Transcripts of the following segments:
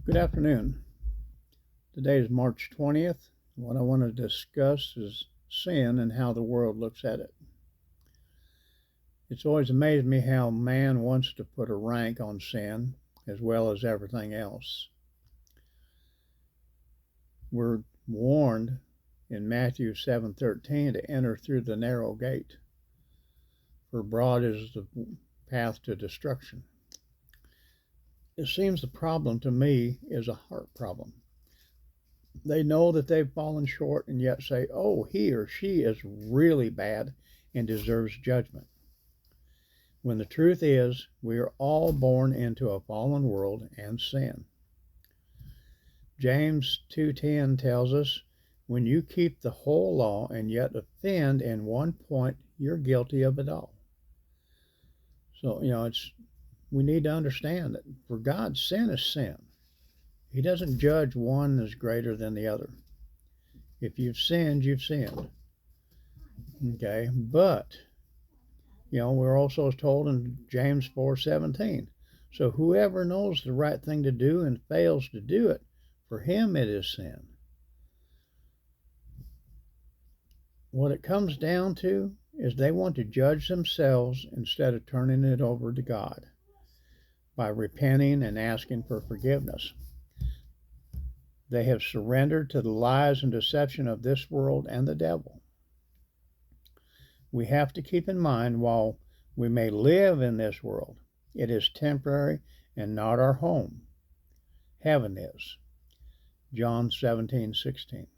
Good afternoon. Today is March 20th. What I want to discuss is sin and how the world looks at it. It's always amazed me how man wants to put a rank on sin as well as everything else. We're warned in Matthew 7:13 to enter through the narrow gate, for broad is the path to destruction. It seems the problem to me is a heart problem. They know that they've fallen short and yet say, oh, he or she is really bad and deserves judgment. When the truth is, we are all born into a fallen world and sin. James 2:10 tells us, when you keep the whole law and yet offend in one point, you're guilty of it all. So, we need to understand that for God, sin is sin. He doesn't judge one as greater than the other. If you've sinned, you've sinned. Okay, but, we're also told in James 4:17, so whoever knows the right thing to do and fails to do it, for him it is sin. What it comes down to is they want to judge themselves instead of turning it over to God by repenting and asking for forgiveness. They have surrendered to the lies and deception of this world and the devil. We have to keep in mind, while we may live in this world, it is temporary and not our home. Heaven is. John 17:16.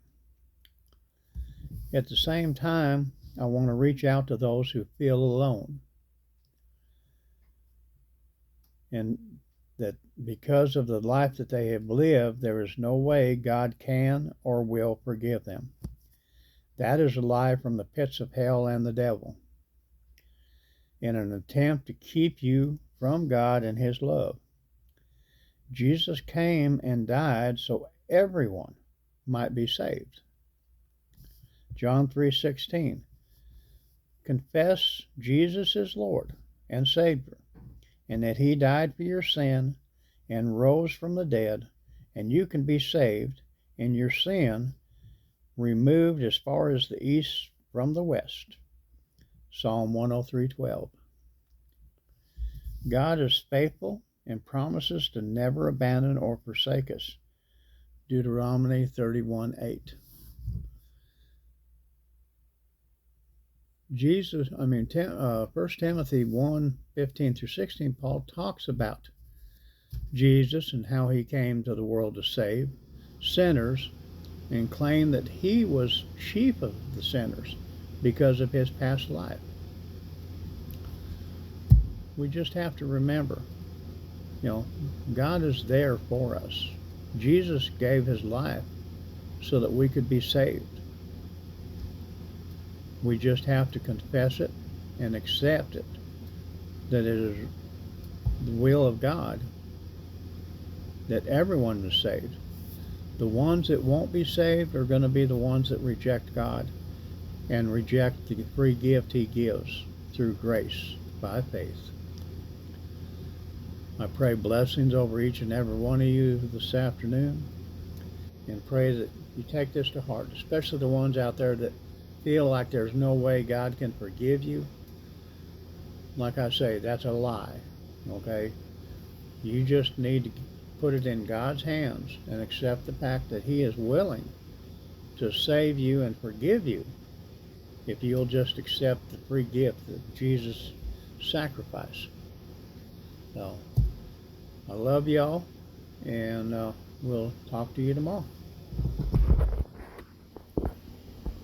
At the same time, I want to reach out to those who feel alone, and that because of the life that they have lived, there is no way God can or will forgive them. That is a lie from the pits of hell and the devil, in an attempt to keep you from God and His love. Jesus came and died so everyone might be saved. John 3:16. Confess Jesus is Lord and Savior, and that He died for your sin and rose from the dead, and you can be saved and your sin removed as far as the east from the west. Psalm 103:12. God is faithful and promises to never abandon or forsake us. Deuteronomy 31:8. 1 Timothy 1:15-16, Paul talks about Jesus and how he came to the world to save sinners, and claimed that he was chief of the sinners because of his past life. We just have to remember, God is there for us. Jesus gave his life so that we could be saved. We just have to confess it and accept it, that it is the will of God that everyone is saved. The ones that won't be saved are going to be the ones that reject God and reject the free gift He gives through grace by faith. I pray blessings over each and every one of you this afternoon, and pray that you take this to heart, especially the ones out there that feel like there's no way God can forgive you. Like I say, that's a lie, okay? You just need to put it in God's hands and accept the fact that He is willing to save you and forgive you if you'll just accept the free gift that Jesus sacrificed. So, I love y'all, and we'll talk to you tomorrow.